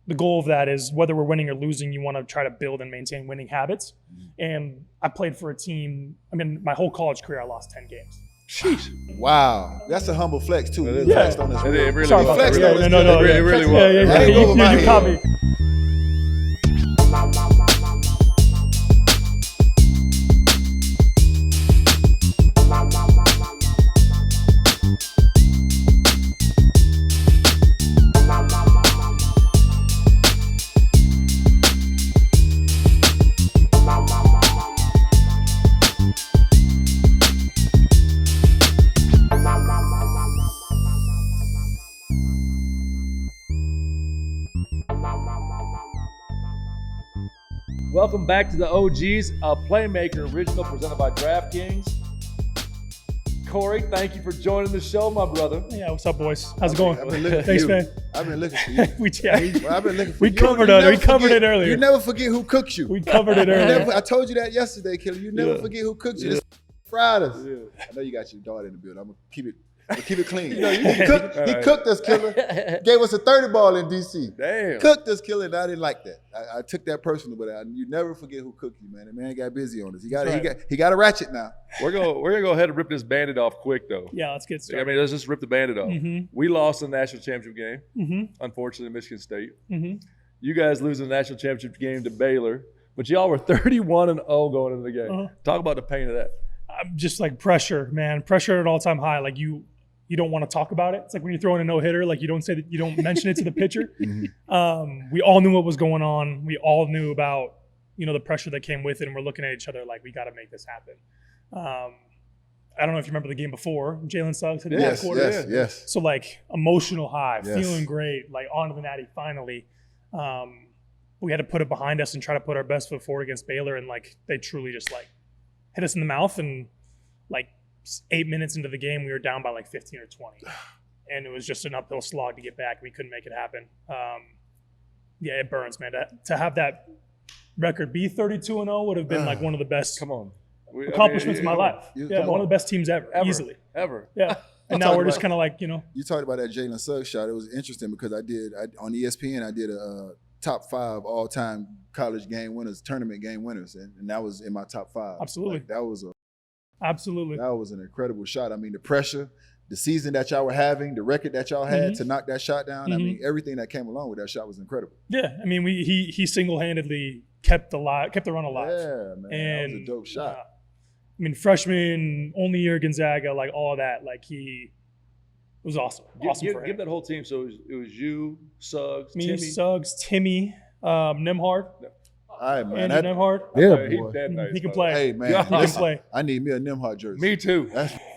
the goal of that is whether we're winning or losing, you want to try to build and maintain winning habits. And I played for a team. I mean, my whole college career, I lost 10 games. Sheesh. Wow. That's a humble flex, too. You Yeah. flexed on this. It really Sorry was. about that. Flexed on this. No. It really was. Yeah. You caught me. Welcome back to the OGs, a Playmaker original presented by DraftKings. Corey, thank you for joining the show, my brother. Yeah, what's up, boys? How's it going? I've been looking for Thanks, you. man. I've been looking for you. I've been looking for We you. covered You it. never We covered forget- it earlier. You never forget who cooks you. We covered it You earlier. never, I told you that yesterday, Killer. You never forget who cooks you. This fried us. I know you got your daughter in the building. I'm gonna keep it clean. He cooked us, Killer. Gave us a 30 ball in DC. Damn. Cooked us, Killer, and I didn't like that. I took that personal, but you never forget who cooked you, man. The man got busy on us. He got a ratchet now. We're gonna go ahead and rip this bandit off quick, though. Yeah, let's get I started. mean, let's just rip the bandit off. We lost the national championship game, Mm-hmm. unfortunately, Michigan State. Mm-hmm. You guys lose the national championship game to Baylor, but y'all were 31-0 going into the game. Talk about the pain of that. Just like pressure, man. Pressure at an all-time high. Like you don't want to talk about it. It's like when you're throwing a no-hitter, like you don't mention it to the pitcher. We all knew what was going on. We all knew about, the pressure that came with it, and we're looking at each other like we got to make this happen. I don't know if you remember the game before. Jalen Suggs hit the fourth quarter. Yes. So like emotional high, Yes. feeling great, like on to the natty finally. We had to put it behind us and try to put our best foot forward against Baylor, and like they truly just like hit us in the mouth, and like 8 minutes into the game we were down by like 15 or 20, and it was just an uphill slog to get back. We couldn't make it happen. Yeah, it burns, man. To have that record be 32-0 would have been like one of the best accomplishments of my life. Yeah, one of the best teams ever. Easily. Ever. Yeah. And now we're just kind of like, You talked about that Jalen Suggs shot. It was interesting because I on ESPN, I did a top 5 all-time college game winners, tournament game winners, and that was in my top 5. Absolutely. Like, that was absolutely. That was an incredible shot. I mean, the pressure, the season that y'all were having, the record that y'all had to knock that shot down. I mean, everything that came along with that shot was incredible. Yeah, I mean, he single-handedly kept the run alive. Yeah, man, and, that was a dope shot. I mean, freshman, only year Gonzaga, like all of that, like it was awesome. Awesome for him. Give that whole team. So it was you, Suggs, Me, Timmy. Suggs, Timmy, Nemhard. All right, man. Andrew Nemhard. Yeah, He's boy. dead nice. He can brother. play. Hey, man. He can play. I need me a Nimhard jersey. Me too.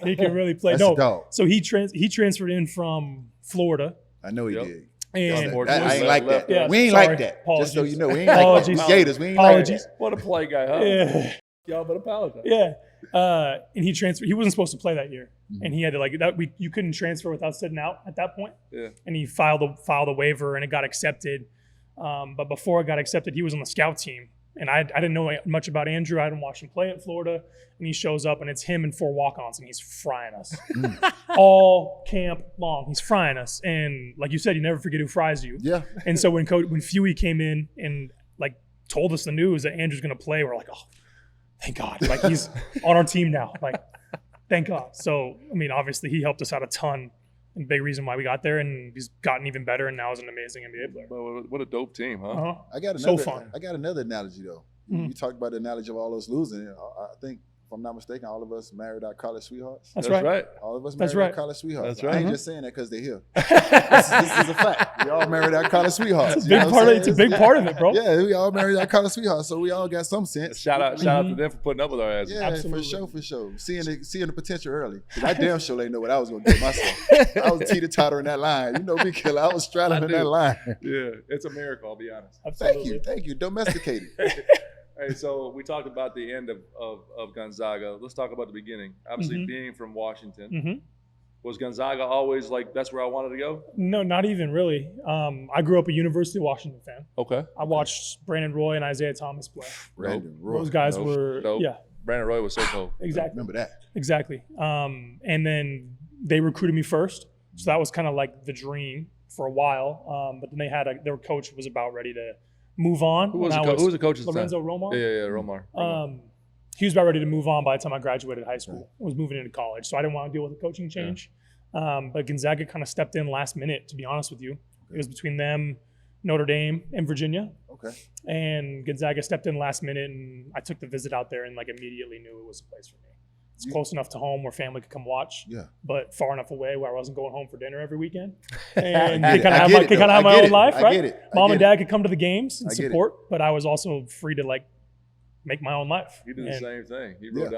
He can really play. That's a dog. So he transferred in from Florida. I know he did. And I ain't like that. Yeah, we ain't sorry. like that. Apologies. Just so you know, we ain't like that. Apologies. We Gators. We ain't Apologies. like that. What a play guy, huh? Yeah. Y'all but apologize. Yeah. And he transferred. He wasn't supposed to play that year, and he had to you couldn't transfer without sitting out at that point. Yeah. And he filed a waiver, and it got accepted. But before it got accepted, he was on the scout team, and I didn't know much about Andrew. I didn't watch him play at Florida, and he shows up, and it's him and 4 walk-ons, and he's frying us all camp long. He's frying us, and like you said, you never forget who fries you. Yeah. And so when Fuey came in and like told us the news that Andrew's going to play, we're like, oh, thank God. Like he's on our team now. Like, thank God. So, I mean, obviously he helped us out a ton and big reason why we got there, and he's gotten even better and now is an amazing NBA player. But what a dope team, huh? Uh-huh. I got another analogy, though. You talked about the analogy of all us losing. I think, if I'm not mistaken, all of us married our college sweethearts. That's right. All of us That's married right. our college sweethearts. That's right. I ain't just saying that because they're here. this is a fact. We all married our college sweethearts. It's a big part of it, bro. Yeah, we all married our college sweethearts, so we all got some sense. Shout out to them for putting up with our asses. Yeah, Absolutely. for sure. Seeing the potential early. 'Cause I damn sure ain't know what I was gonna do myself. I was teeter-tottering that line. You know me, Killer. I was straddling in that line. Yeah, it's a miracle, I'll be honest. Absolutely. Thank you. Domesticated. Hey, so we talked about the end of Gonzaga. Let's talk about the beginning. Obviously, being from Washington, was Gonzaga always like, that's where I wanted to go? No, not even really. I grew up a University of Washington fan. Okay. I watched Brandon Roy and Isaiah Thomas play. Brandon Roy. Those guys Dope. were, Dope. yeah, Brandon Roy was so cool. exactly. Remember that. Exactly. And then they recruited me first. So that was kind of like the dream. for a while, but then their coach was about ready to move on. Who was the coach at the time? Lorenzo Romar. Yeah, Romar. He was about ready to move on by the time I graduated high school. I was moving into college, so I didn't want to deal with a coaching change. But Gonzaga kind of stepped in last minute, to be honest with you. Okay. It was between them, Notre Dame, and Virginia. Okay. And Gonzaga stepped in last minute, and I took the visit out there and like immediately knew it was a place for me. It's close enough to home where family could come watch, but far enough away where I wasn't going home for dinner every weekend. And they kind of have my own life, right? Mom and dad could come to the games and support, but I was also free to like make my own life. He did the same thing. He rode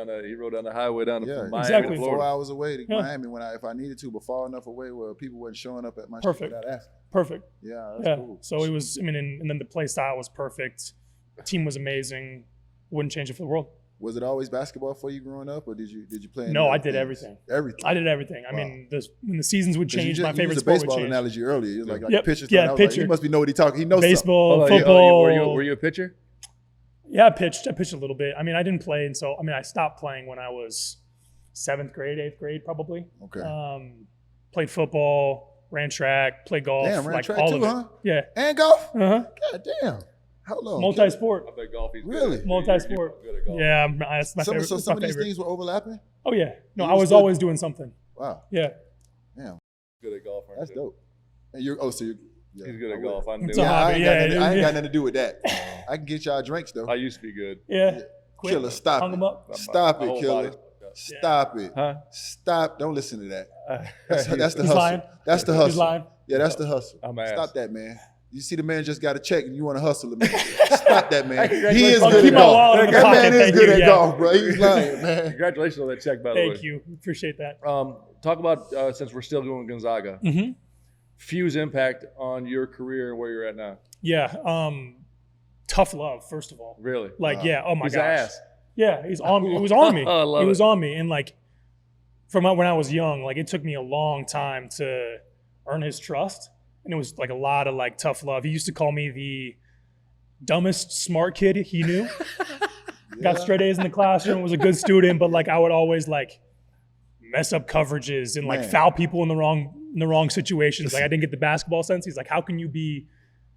down the highway down to Miami, exactly. Florida. 4 hours away to Miami if I needed to, but far enough away where people weren't showing up at my shop without asking. Perfect. Yeah, that's cool. So it was. I mean, and then the play style was perfect. The team was amazing. Wouldn't change it for the world. Was it always basketball for you growing up, or did you play? No, I did everything. Everything. I did everything. I mean, when the seasons would change, my favorite sport would change. You used a baseball analogy earlier. It was like pitcher. Yeah, pitcher. Like, he must be know what he talking. He knows baseball, something. football. Were you a pitcher? Yeah, I pitched a little bit. I mean, I didn't play, and so I stopped playing when I was 7th grade, 8th grade, probably. Okay. Played football, ran track, played golf. Damn, ran like track all too, of it. huh? Yeah. And golf. God damn. How long? Multi-sport. I play golf. He's really? Good. Multi-sport. You're good at golf. Yeah, that's my favorite. So some of these things were overlapping? Oh yeah. No, I was always doing something. Wow. Yeah. Damn. Good at golf. That's dope. And you're He's good at golf. I knew. I ain't got nothing to do with that. I can get y'all drinks though. I used to be good. Yeah. Killer, stop Hung it. him up. Stop it, Killer. Stop it. Huh? Stop. Don't listen to that. That's the He's hustle. lying. That's the hustle. He's lying. Yeah, that's the hustle. I'm ass. Stop that, man. You see the man just got a check and you want to hustle him. Stop that, man. He is I'll good keep at my golf. wallet in the That pocket. man is Thank good you. at Yeah. golf, bro. He's lying, man. Congratulations on that check, by the way. Thank you. Appreciate that. Talk about, since we're still doing Gonzaga, Few's impact on your career and where you're at now. Yeah. Tough love, first of all. Really? Like, oh my He's gosh. ass. Yeah, he's on me. It was on me. I love it was on me. And like, from when I was young, like it took me a long time to earn his trust. And it was like a lot of like tough love. He used to call me the dumbest smart kid he knew. Got straight A's in the classroom, was a good student, but like I would always like mess up coverages and like foul people in the wrong situations. Like I didn't get the basketball sense. He's like, how can you be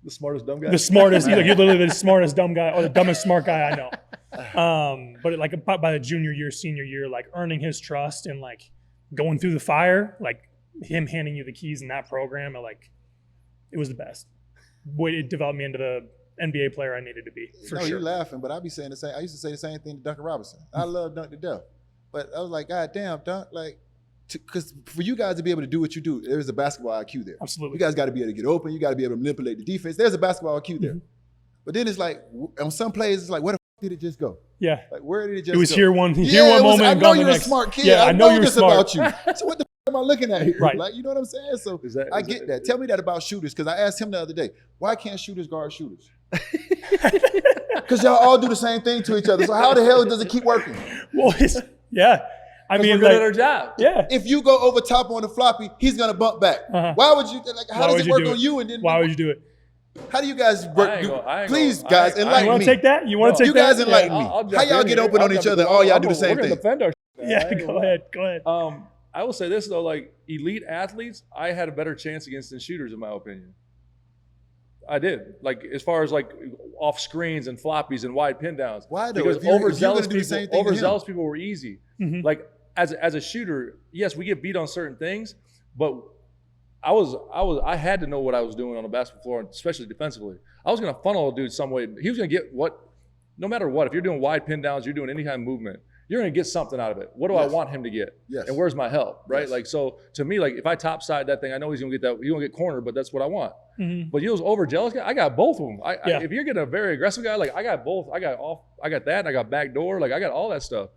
the smartest dumb guy? The smartest. He's like, you're literally the smartest dumb guy or the dumbest smart guy I know. But like by the junior year, senior year, like earning his trust and like going through the fire, like him handing you the keys in that program, it was the best. Boy, it developed me into the NBA player I needed to be, for sure. You're laughing, but I be saying the same. I used to say the same thing to Duncan Robinson. I love Dunk to death. But I was like, God damn, Dunk, like, because for you guys to be able to do what you do, there's a basketball IQ there. Absolutely. You guys got to be able to get open. You got to be able to manipulate the defense. There's a basketball IQ there. But then it's like, on some plays, it's like, where the f did it just go? Yeah. Like, where did it just go? It was here one moment. I know you're a smart kid. Yeah, I know you're this smart. about you. So what the f am I looking at here? Right. Like, you know what I'm saying? So I get that. Tell me that about shooters, because I asked him the other day, why can't shooters guard shooters? Because y'all all do the same thing to each other. So how the hell does it keep working? Well, yeah. I mean, we're good at our job. Yeah. If you go over top on the floppy, he's gonna bump back. Why would you? Like, how does it work on you? And then why would you do it? How do you guys work? Please, guys, enlighten me. You want to take that? You want to take that? You guys enlighten me. How y'all get open on each other? All y'all do the same thing. We're gonna defend our. Yeah, go ahead. I will say this though, like elite athletes, I had a better chance against than shooters in my opinion. I did. Like as far as like off screens and floppies and wide pin downs. Why though? Because overzealous people were easy. Like as a shooter, yes, we get beat on certain things, but I had to know what I was doing on the basketball floor, especially defensively. I was gonna funnel a dude some way. He was gonna get no matter what, if you're doing wide pin downs, you're doing any kind of movement, you're going to get something out of it. What do I want him to get? Yes. And where's my help, right? Yes. Like, so to me, like if I topside that thing, I know he's going to get that. He's going to get cornered, but that's what I want. But you was overzealous guy, I got both of them. If you're getting a very aggressive guy, like I got both. I got that, and I got back door. Like I got all that stuff.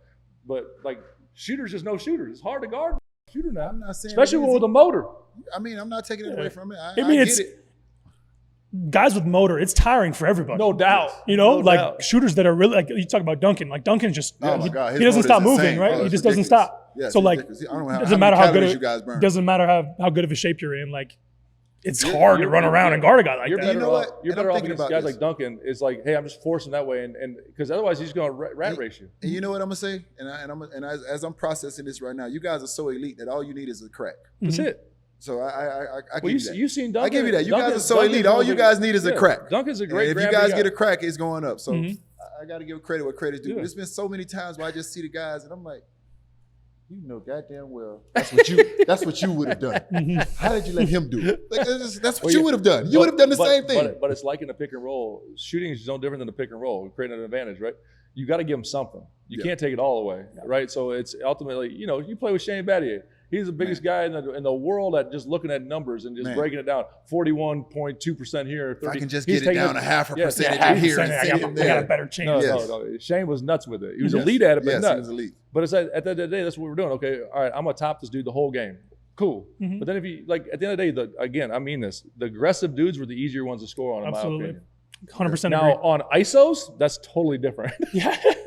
But like shooters, just no shooters. It's hard to guard a shooter now. I'm not saying especially with a motor. I mean, I'm not taking it away from it. I mean, get it. Guys with motor, it's tiring for everybody. No doubt. You know, No like doubt. shooters that are really, like you talk about Duncan. Like Duncan just, Oh my God, his he doesn't motor's stop moving, insane. right? Oh, He it's just doesn't ridiculous. stop. Yeah, it's so like, ridiculous. I don't know how doesn't many matter how calories good you guys burn. doesn't matter how good of a shape you're in. Like, it's hard to run around and guard a guy like You're that. better You know off, what? you're And better I'm off thinking against about guys this. like Duncan. It's like, hey, I'm just forcing that way, and because otherwise he's going to rat race you. And you know what I'm gonna say? And as I'm processing this right now, you guys are so elite that all you need is a crack. That's it. So I Well, give you that. You've seen Duncan. I give you that. You Duncan, guys are so elite. All you guys need is a crack. Duncan's a great. And if you guys get a crack, it's going up. So I got to give credit what credit's due. But it's been so many times where I just see the guys and I'm like, you know goddamn well that's what you would have done. How did you let him do it? Like, that's what you would have done. You would have done the same thing. But it's like in the pick and roll. Shooting is no different than the pick and roll, creating an advantage, right? You got to give them something. You can't take it all away, right? So it's ultimately, you play with Shane Battier. He's the biggest guy in the world at just looking at numbers and just breaking it down. 41.2% here. 30. I can just get it down a 0.5% here. I got a better chance. No. Shane was nuts with it. He was elite at it, but nuts. He was elite. But it's at the end of the day, that's what we're doing. Okay, all right, I'm going to top this dude the whole game. Cool. But then if you, like, at the end of the day, again, I mean this, the aggressive dudes were the easier ones to score on, in my opinion. 100% Now, agree. on ISOs, that's totally different.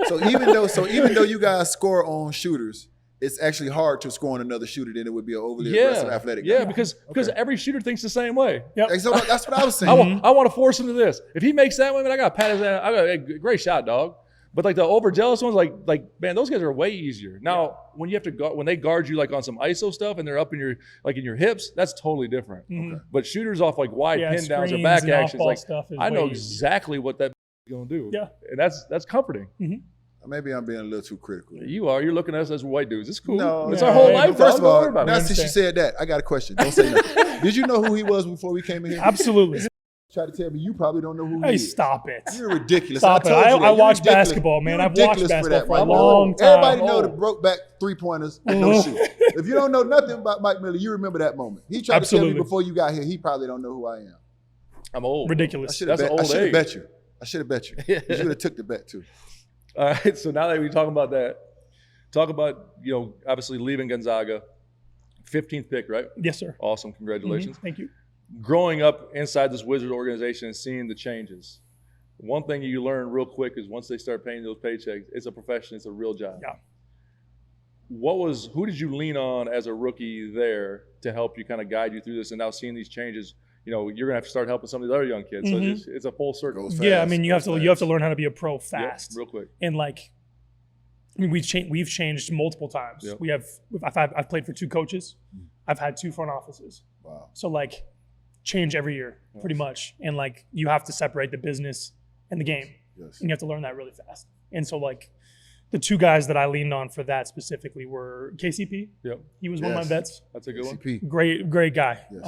So even though you guys score on shooters, it's actually hard to score on another shooter than it would be an overly aggressive athletic guy. Yeah, because every shooter thinks the same way. So that's what I was saying. I want to force him to this. If he makes that one, I got to pat his ass. I got hey, great shot, dog. But like the overjealous ones, like man, those guys are way easier. Now, when you have to when they guard you like on some ISO stuff and they're up in your hips, that's totally different. But shooters off like wide pin downs or back actions, like I know exactly what that is gonna do. Yeah, and that's comforting. Maybe I'm being a little too critical. You are. You're looking at us as white dudes. It's cool. No, it's our whole life. First of all, now since you said that, I got a question. Don't say nothing. Did you know who he was before we came in here? Absolutely. Try to tell me you probably don't know who he is. Stop it. You're ridiculous. Stop it. I watch basketball, man. I've watched basketball for a long time. Everybody know the broke back three-pointers and no shoot. If you don't know nothing about Mike Miller, you remember that moment. He tried to tell me before you got here, he probably don't know who I am. I'm old. Ridiculous. I should have bet you. I should have bet you. You should have took the bet too. All right, so now that we're talking about that, talk about, obviously leaving Gonzaga, 15th pick, right? Yes, sir. Awesome, congratulations. Thank you. Growing up inside this Wizard organization and seeing the changes, one thing you learn real quick is once they start paying those paychecks, it's a profession, it's a real job. Yeah. Who did you lean on as a rookie there to help you kind of guide you through this? And now seeing these changes, you're gonna have to start helping some of the other young kids. So it's a full circle. Yeah, I mean you have to learn how to be a pro fast. Real quick. And we've changed multiple times. Yep. I've played for 2 coaches. I've had 2 front offices. Wow. So change every year pretty much. And you have to separate the business and the game. Yes. And you have to learn that really fast. And so the 2 guys that I leaned on for that specifically were KCP. Yep. He was one of my vets. That's a good KCP. one. Great guy. Yes.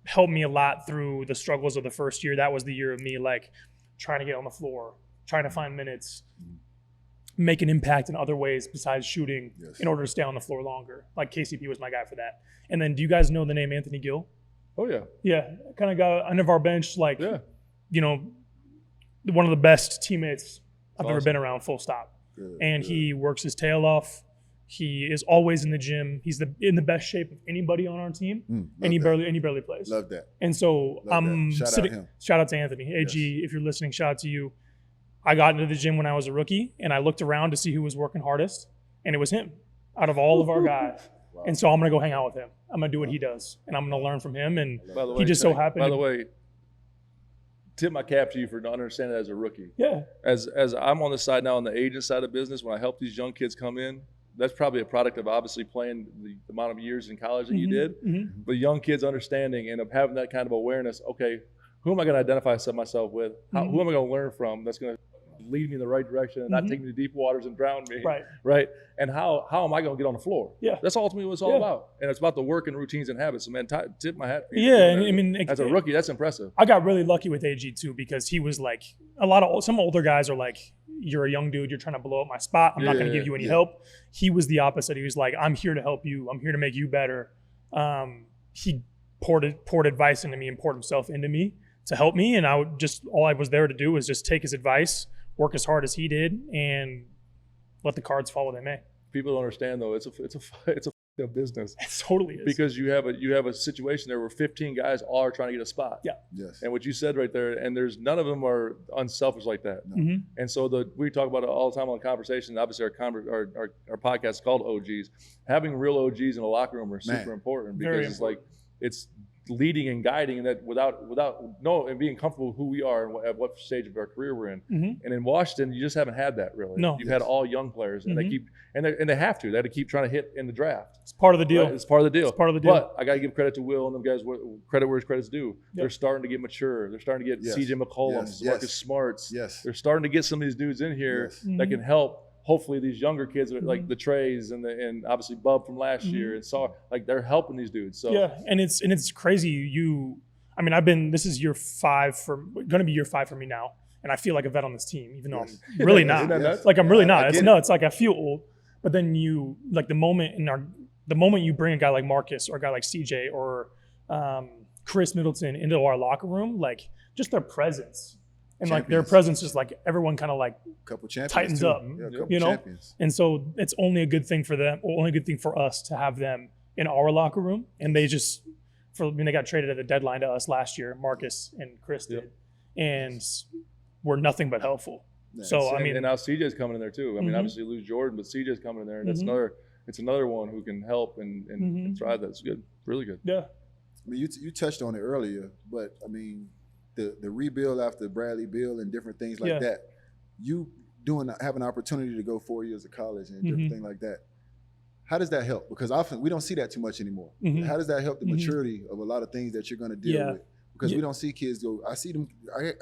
Helped me a lot through the struggles of the first year. That was the year of me trying to get on the floor, trying to find minutes, make an impact in other ways besides shooting in order to stay on the floor longer. KCP was my guy for that. And then do you guys know the name Anthony Gill? Oh, yeah. Yeah, kind of got under our bench, one of the best teammates I've ever been around, full stop. Good. He works his tail off. He is always in the gym. He's in the best shape of anybody on our team, and he barely plays. Love that. And so I'm shout out to Anthony. AG, if you're listening, shout out to you. I got into the gym when I was a rookie, and I looked around to see who was working hardest, and it was him out of all of our guys. Wow. And so I'm going to go hang out with him. I'm going to do what he does, and I'm going to learn from him. And he just so happened. By the way, tip my cap to you for not understanding that as a rookie. Yeah. As I'm on the side now, on the agent side of business, when I help these young kids come in, that's probably a product of obviously playing the amount of years in college that you did. But young kids understanding and of having that kind of awareness, okay, who am I going to identify myself with? Who am I going to learn from that's going to lead me in the right direction and not take me to deep waters and drown me? Right? And how am I going to get on the floor? Yeah. That's ultimately what it's all about. And it's about the work and routines and habits. So, man, tip my hat for you. Yeah, and I mean, as a rookie, that's impressive. I got really lucky with AG too because he was some older guys are you're a young dude, you're trying to blow up my spot. I'm not going to give you any help. He was the opposite. He was I'm here to help you. I'm here to make you better. He poured advice into me and poured himself into me to help me. And all I was there to do was just take his advice, work as hard as he did, and let the cards fall where they may. People don't understand though. It's a business. It totally is. Because you have a situation there where 15 guys all are trying to get a spot. Yeah. Yes. And what you said right there, and there's none of them are unselfish like that. No. And so we talk about it all the time on conversation. Obviously, our podcast is called OGs. Having real OGs in the locker room are super important because it's leading and guiding, and that without knowing and being comfortable with who we are and what stage of our career we're in. And in Washington, you just haven't had that really. No. You've had all young players, and they keep and they have to keep trying to hit in the draft. It's part of the deal. Right? It's part of the deal. It's part of the deal. But I got to give credit to Will and them guys. Credit where credit's due. They're starting to get mature. They're starting to get C.J. McCollum, Marcus Smarts. They're starting to get some of these dudes in here that can help. Hopefully these younger kids like the Trays and obviously Bub from last year and they're helping these dudes. So and it's crazy. This is year 5 going to be year 5 for me now, and I feel like a vet on this team, even though I'm really not. Like I'm really not. It's nuts. Like I feel old, but then you like the moment you bring a guy like Marcus or a guy like CJ or Chris Middleton into our locker room, like just their presence. And like their presence is like everyone kind of like couple champions tightens up, champions. And so it's only a good thing for them, or only a good thing for us to have them in our locker room. And they just, they got traded at the deadline to us last year, Marcus and Chris did, and were nothing but helpful. So and now CJ's coming in there too. I mean, obviously lose Jordan, but CJ's coming in there, and that's another one who can help and thrive. That's good, really good. Yeah. I mean, you touched on it earlier, but I mean, the rebuild after Bradley Beal and different things like that, you have an opportunity to go 4 years of college and different things like that. How does that help? Because often we don't see that too much anymore. How does that help the maturity of a lot of things that you're going to deal with? Because we don't see kids go. I see them.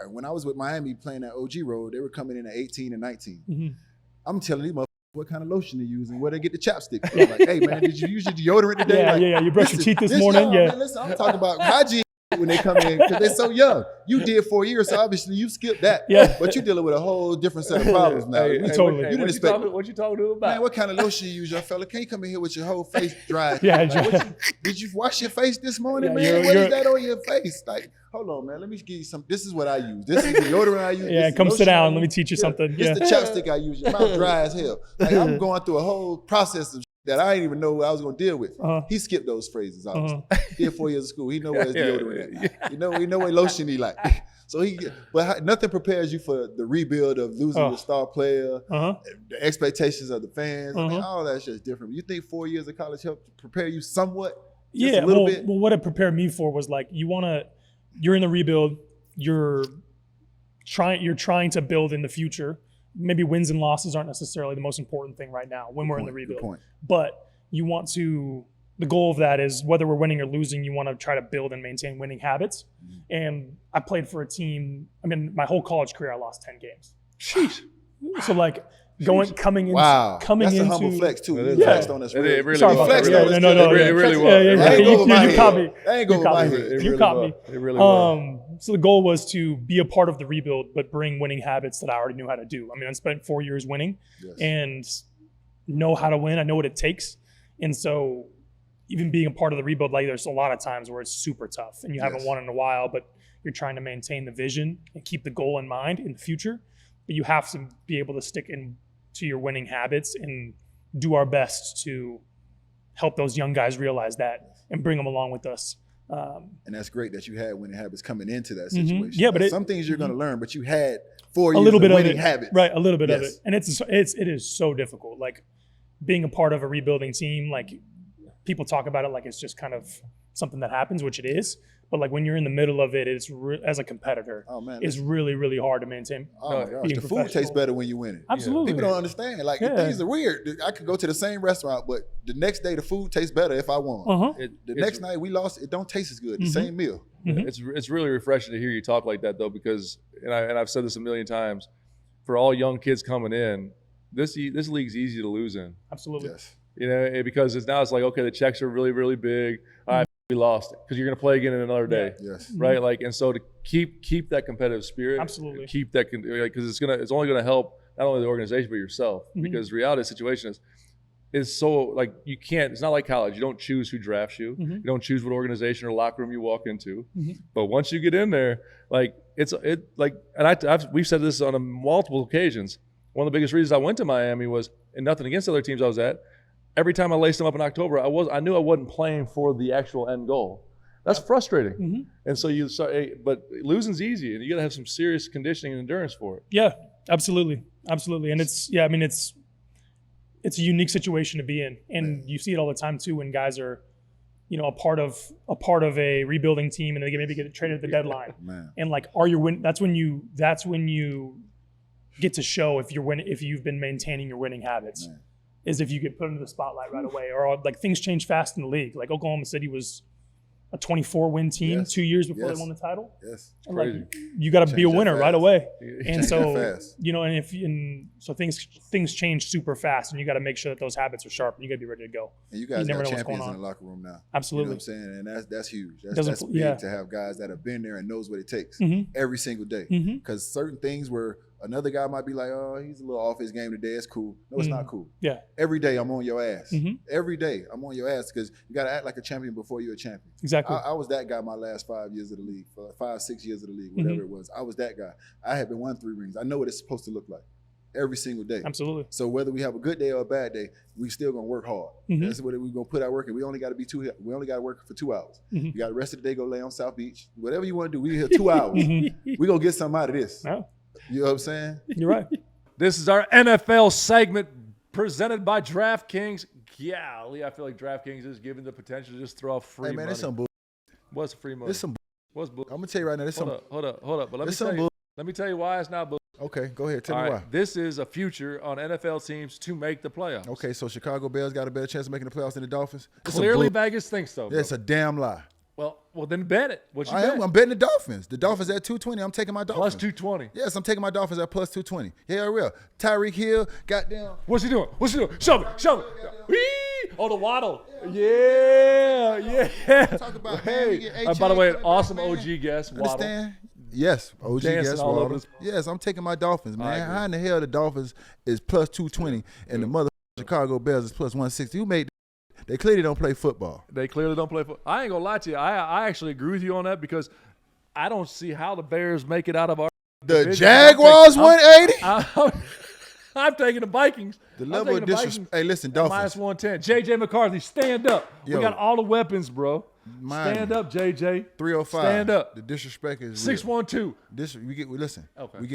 When I was with Miami playing at OG Road, they were coming in at 18 and 19. I'm telling these motherfuckers what kind of lotion to use and where they get the chapstick from. Like, hey man, did you use your deodorant today? You brushed your teeth this morning. Man, listen, I'm talking about hygiene when they come in because they're so young. You did 4 years, so obviously you skipped that. But you're dealing with a whole different set of problems now. You didn't expect. What you talking to about? Man, what kind of lotion you use, young fella? Can't you come in here with your whole face dry? Did you wash your face this morning, man? What is that on your face? Like, hold on, man. Let me give you some. This is what I use. This is the deodorant I use. Come sit down. Let me teach you something. This is the chapstick I use. Your mouth dry as hell. Like, I'm going through a whole process of that I didn't even know what I was going to deal with. He skipped those phrases, obviously. He had 4 years of school. He know what his deodorant is. He know what lotion he like. So but nothing prepares you for the rebuild of losing your star player, the expectations of the fans. I mean, all that's just different. You think 4 years of college helped prepare you somewhat? Just a little bit? Well, what it prepared me for was like, you're in the rebuild, you're trying to build in the future. Maybe wins and losses aren't necessarily the most important thing right now when we're in the rebuild. But the goal of that is whether we're winning or losing, you want to try to build and maintain winning habits. And I played for a team, my whole college career, I lost 10 games. Sheesh. So like coming into that's a humble flex too. You flexed on us. It really Sorry was. about that. No. It really was. You caught me. I ain't going with my head. You caught me. It really was. So the goal was to be a part of the rebuild, but bring winning habits that I already knew how to do. I spent 4 years winning and know how to win. I know what it takes. And so even being a part of the rebuild, like there's a lot of times where it's super tough and you haven't won in a while, but you're trying to maintain the vision and keep the goal in mind in the future. But you have to be able to stick to your winning habits and do our best to help those young guys realize that and bring them along with us. And that's great that you had winning habits coming into that situation. Yeah, but some things you're going to learn, but you had 4 years a little bit of winning of it, habits. Right, a little bit of it. And it is so difficult. Like being a part of a rebuilding team, like people talk about it like it's just kind of something that happens, which it is. But like when you're in the middle of it, it's as a competitor, it's really, really hard to maintain. Oh my gosh, the food tastes better when you win it. Absolutely. People don't understand. Like things are weird. I could go to the same restaurant, but the next day the food tastes better if I won. The next night we lost, it don't taste as good. The same meal. It's really refreshing to hear you talk like that though, because and I've said this a million times, for all young kids coming in, this league's easy to lose in. Absolutely. Yes. Because it's like, okay, the checks are really, really big. We lost it because you're going to play again in another day. Yes. Right. Like, and so to keep that competitive spirit, absolutely, keep that, because it's only going to help not only the organization but yourself. Because the reality of the situation is so like you can't. It's not like college. You don't choose who drafts you. You don't choose what organization or locker room you walk into. But once you get in there, like we've said this on multiple occasions. One of the biggest reasons I went to Miami was, and nothing against other teams I was at, every time I laced them up in October, I knew I wasn't playing for the actual end goal. That's frustrating. And so but losing's easy, and you got to have some serious conditioning and endurance for it. Yeah, absolutely. And it's a unique situation to be in, and you see it all the time too when guys are a part of a rebuilding team, and they maybe get traded at the deadline. Man. And like, are you win? That's when you get to show if you've been maintaining your winning habits. Man. Is if you get put into the spotlight right away, or like things change fast in the league. Like Oklahoma City was a 24-win team 2 years before they won the title. Yes, and like you got to be a winner right away. And so so things change super fast, and you got to make sure that those habits are sharp. And you got to be ready to go. And you guys got champions in the locker room now. Absolutely, you know what I'm saying, and that's huge. That's big to have guys that have been there and knows what it takes every single day. Because certain things where another guy might be like, oh, he's a little off his game today. It's cool. No, it's not cool. Yeah. Every day I'm on your ass. Every day I'm on your ass because you got to act like a champion before you're a champion. Exactly. I was that guy my last 5 years of the league, 5-6 years of the league, whatever it was. I was that guy. I had been won 3 rings. I know what it's supposed to look like every single day. Absolutely. So whether we have a good day or a bad day, we still gonna work hard. That's what we're gonna put our work in. We only got to work for 2 hours. You got the rest of the day go lay on South Beach. Whatever you want to do, we here 2 hours. We gonna get something out of this. No. You know what I'm saying? You're right. This is our NFL segment presented by DraftKings. Golly, I feel like DraftKings is giving the potential to just throw off free money. That's some bull. What's free money? There's some What's bull? I'm gonna tell you right now. Hold up. But let me tell you why it's not bull. Okay, go ahead. Tell me why. This is a future on NFL teams to make the playoffs. Okay, so Chicago Bears got a better chance of making the playoffs than the Dolphins? Clearly, Vegas thinks so. That's a damn lie. Well, then bet it. What you bet? I'm betting the Dolphins. The Dolphins at 220. I'm taking my Dolphins. Plus 220. Yes, I'm taking my Dolphins at plus 220. Yeah, real. Tyreek Hill, goddamn. What's he doing? Show me. Whee! Oh, the waddle. Yeah. Talk about by the way, an awesome OG guest, Waddle. Understand? Yes, OG guest, Waddle. Yes, I'm taking my Dolphins, man. How in the hell the Dolphins is plus 220 and the mother Chicago Bears is plus 160? Who made They clearly don't play football. I ain't gonna lie to you. I actually agree with you on that because I don't see how the Bears make it out of our division. Jaguars 180. I'm taking the Vikings. The level of disrespect. Hey, listen, Dolphins. Minus 110. JJ McCarthy, stand up. We got all the weapons, bro. Stand up, JJ. 305. Stand up. The disrespect is 612. Listen. Okay. We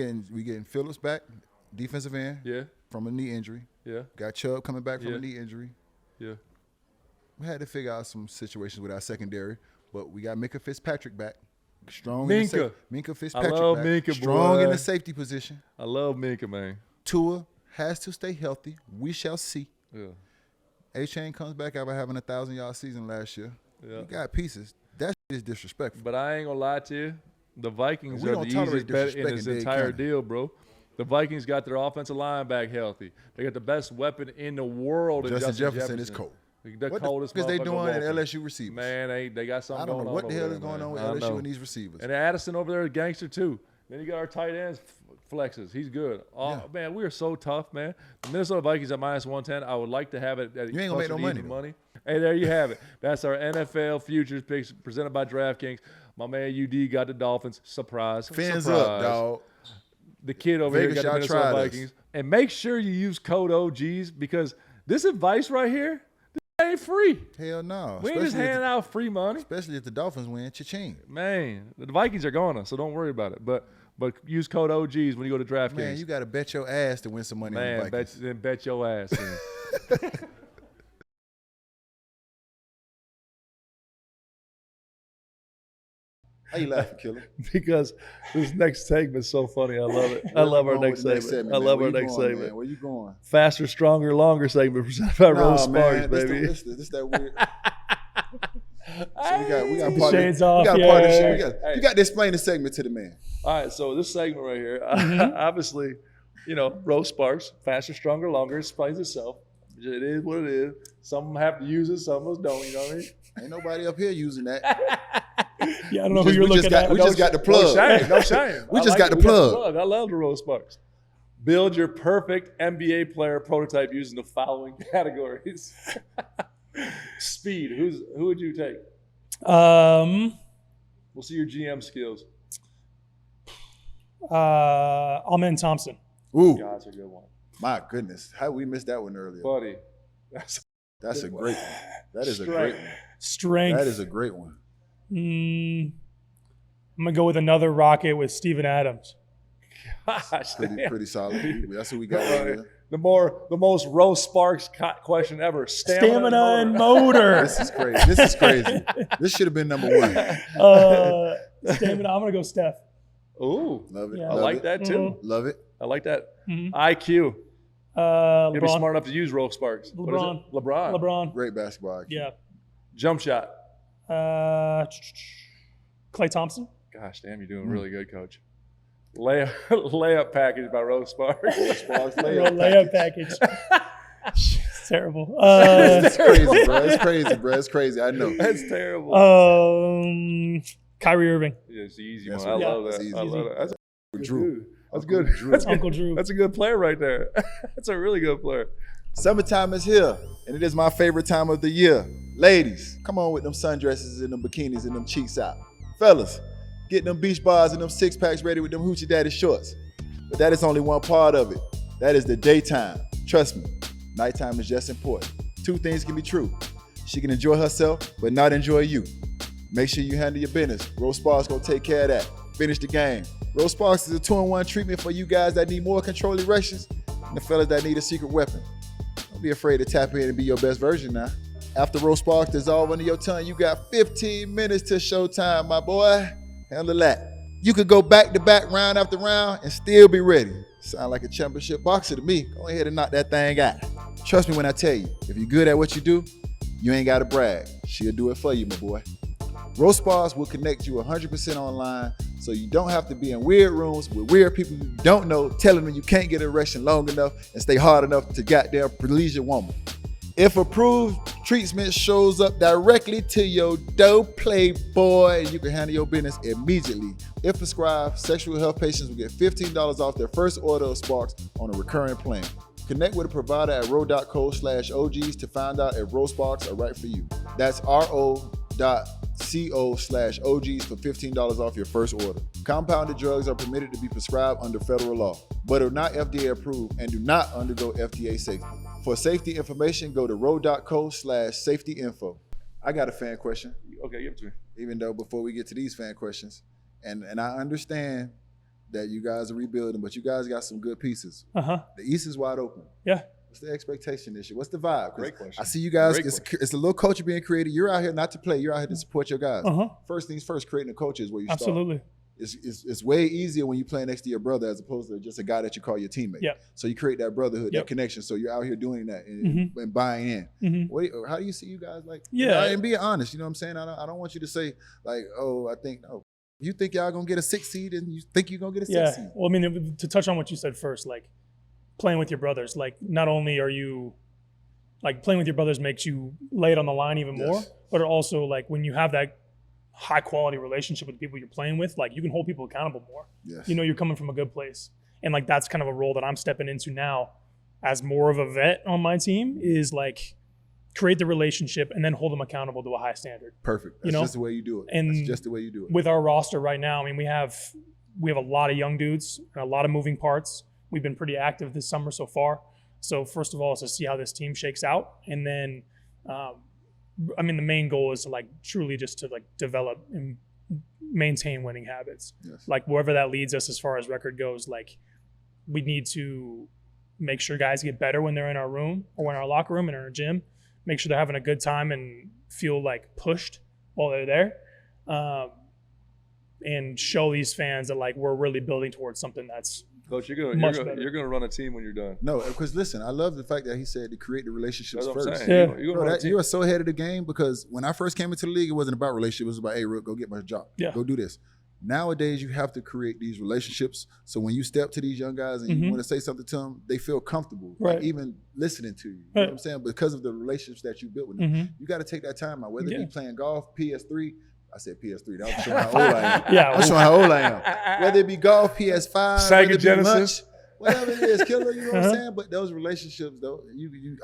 getting Phillips back, defensive end. Yeah. From a knee injury. Yeah. Got Chubb coming back from a knee injury. Yeah. We had to figure out some situations with our secondary, but we got Minkah Fitzpatrick back. Strong Minkah. Minkah Fitzpatrick I love back. Minkah, Strong boy. in the safety position. I love Minkah, man. Tua has to stay healthy. We shall see. Yeah. A-Chain comes back after having a 1,000-yard season last year. Yeah. You got pieces. That is disrespectful. But I ain't gonna lie to you. The Vikings we are don't the tolerate easiest bet in disrespect this in Dade entire County. deal, bro. The Vikings got their offensive line back healthy. They got the best weapon in the world. Justin Jefferson is cold. The what coldest the fuck is they motherfucker doing at walking. LSU receivers? Man, they got something going on. I don't know what the hell over is there, going man. on with I LSU know. and these receivers. And Addison over there, gangster too. Then you got our tight ends flexes. He's good. Man, we are so tough, man. The Minnesota Vikings at minus 110. I would like to have it at you ain't gonna make no money. Hey, there you have it. That's our NFL futures picks presented by DraftKings. My man UD got the Dolphins. Surprise. Fins Surprise. up, dog. The kid over here Vegas, got the Minnesota Vikings. And make sure you use code OGs because this advice right here, this ain't free. Hell no. We ain't just handing out free money. Especially if the Dolphins win, cha-ching. Man, the Vikings are going, so don't worry about it. But use code OGs when you go to DraftKings. Man, you got to bet your ass to win some money on the Vikings. Then bet your ass. How you laughing, Killer? Because this next segment is so funny. I love it. I love our next segment. I love our next segment. Where you going? Faster, stronger, longer segment presented by Rose Sparks, baby. This that weird. So we got the part shades of, off. We got part of the shit. You got to explain the segment to the man. All right, so this segment right here, obviously, Rose Sparks, faster, stronger, longer, explains itself. It is what it is. Some of them have to use it, some of us don't. You know what I mean? Ain't nobody up here using that. Yeah, I don't know who you're looking at. We just got the plug. No shame. We just got the plug. I love the Rose Sparks. Build your perfect NBA player prototype using the following categories. Speed. Who would you take? We'll see your GM skills. Amen Thompson. Ooh, God, that's a good one. My goodness, how we missed that one earlier? Buddy, that's a great one. That is a great one. Strength. That is a great one. I'm gonna go with another Rocket with Steven Adams. Gosh, pretty solid. That's who we got. the most Rose Sparks question ever. Stamina and motor. This is crazy. This is crazy. This should have been number one. Stamina. I'm gonna go Steph. Ooh, Love it. Yeah. I Love like it. that too. Love it. I like that. Mm-hmm. IQ. You'll be LeBron. smart enough to use Rose Sparks. What is it? LeBron. LeBron. Great basketball IQ. Yeah. Jump shot. Klay Thompson. Gosh, damn, you're doing really good, Coach. Layup package by Rose Sparks. Sparks Layup package. It's terrible. It's crazy, bro. It's crazy, bro. It's crazy. I know. That's terrible. Kyrie Irving. Yeah, it's the easy That's one. I what- love that's that. easy. I love it. That's Drew. That's Uncle good. Drew. That's good. Uncle Drew. That's a good player right there. That's a really good player. Summertime is here, and it is my favorite time of the year. Ladies, come on with them sundresses and them bikinis and them cheeks out. Fellas, get them beach bars and them six packs ready with them hoochie daddy shorts. But that is only one part of it. That is the daytime. Trust me, nighttime is just important. Two things can be true. She can enjoy herself, but not enjoy you. Make sure you handle your business. Rose Sparks gonna take care of that. Finish the game. Rose Sparks is a 2-in-1 treatment for you guys that need more control erections and the fellas that need a secret weapon. Don't be afraid to tap in and be your best version now. After Rose Sparks dissolve under your tongue, you got 15 minutes to showtime, my boy. Handle that. You could go back to back, round after round, and still be ready. Sound like a championship boxer to me. Go ahead and knock that thing out. Trust me when I tell you, if you're good at what you do, you ain't gotta brag. She'll do it for you, my boy. Rose Sparks will connect you 100% online, so you don't have to be in weird rooms with weird people you don't know telling them you can't get an erection long enough and stay hard enough to goddamn please your woman. If approved, treatment shows up directly to your door, playboy, and you can handle your business immediately. If prescribed, sexual health patients will get $15 off their first order of Sparks on a recurring plan. Connect with a provider at ro.co/OGs to find out if Rose Sparks are right for you. That's ro.co/OGs for $15 off your first order. Compounded drugs are permitted to be prescribed under federal law, but are not FDA approved and do not undergo FDA safety. For safety information, go to ro.co/safety-info. I got a fan question, Okay, give it to me. even though before we get to these fan questions, and I understand that you guys are rebuilding, but you guys got some good pieces. The East is wide open. Yeah. What's the expectation this year? What's the vibe? 'Cause Great question. I see you guys, Great it's a little culture being created. You're out here not to play, you're out here to support your guys. First things first, creating a culture is where you start. Absolutely. It's way easier when you play next to your brother as opposed to just a guy that you call your teammate. Yep. So you create that brotherhood, Yep. that connection. So you're out here doing that and buying in. How do you see you guys like? Yeah. And being honest, you know what I'm saying? I don't want you to say like, oh, I think no. You think y'all gonna get a 6 seed and you think you're gonna get a 6 seed? Well, I mean, to touch on what you said first, like playing with your brothers, like not only are you like playing with your brothers makes you lay it on the line even more, but it also like when you have that high quality relationship with the people you're playing with, like you can hold people accountable more. Yes. You know, you're coming from a good place. And like that's kind of a role that I'm stepping into now as more of a vet on my team is like create the relationship and then hold them accountable to a high standard. Perfect. That's just the way you do it. And that's just the way you do it. With our roster right now, I mean, we have a lot of young dudes and a lot of moving parts. We've been pretty active this summer so far. So first of all, is to see how this team shakes out. And then, I mean, the main goal is to like truly just to like develop and maintain winning habits. Yes. Like wherever that leads us as far as record goes, like we need to make sure guys get better when they're in our room or in our locker room and in our gym. Make sure they're having a good time and feel like pushed while they're there. And show these fans that like we're really building towards something that's Coach, you're gonna run a team when you're done. No, because listen, I love the fact that he said to create the relationships That's what I'm first. saying. Yeah. You're gonna run a team. You are so ahead of the game because when I first came into the league, it wasn't about relationships. It was about, hey, Rook, go get my job. Yeah. Go do this. Nowadays, you have to create these relationships. So when you step to these young guys and you want to say something to them, they feel comfortable, Right. like, even listening to you. You know what I'm saying? Because of the relationships that you built with them. You got to take that time out, whether it be playing golf, PS3. I said PS3. That was showing how old I am. Yeah. I'm showing how old I am. Whether it be golf, PS5, Sega whether it be Genesis. lunch, whatever it is, killer, you know what I'm saying? But those relationships, though,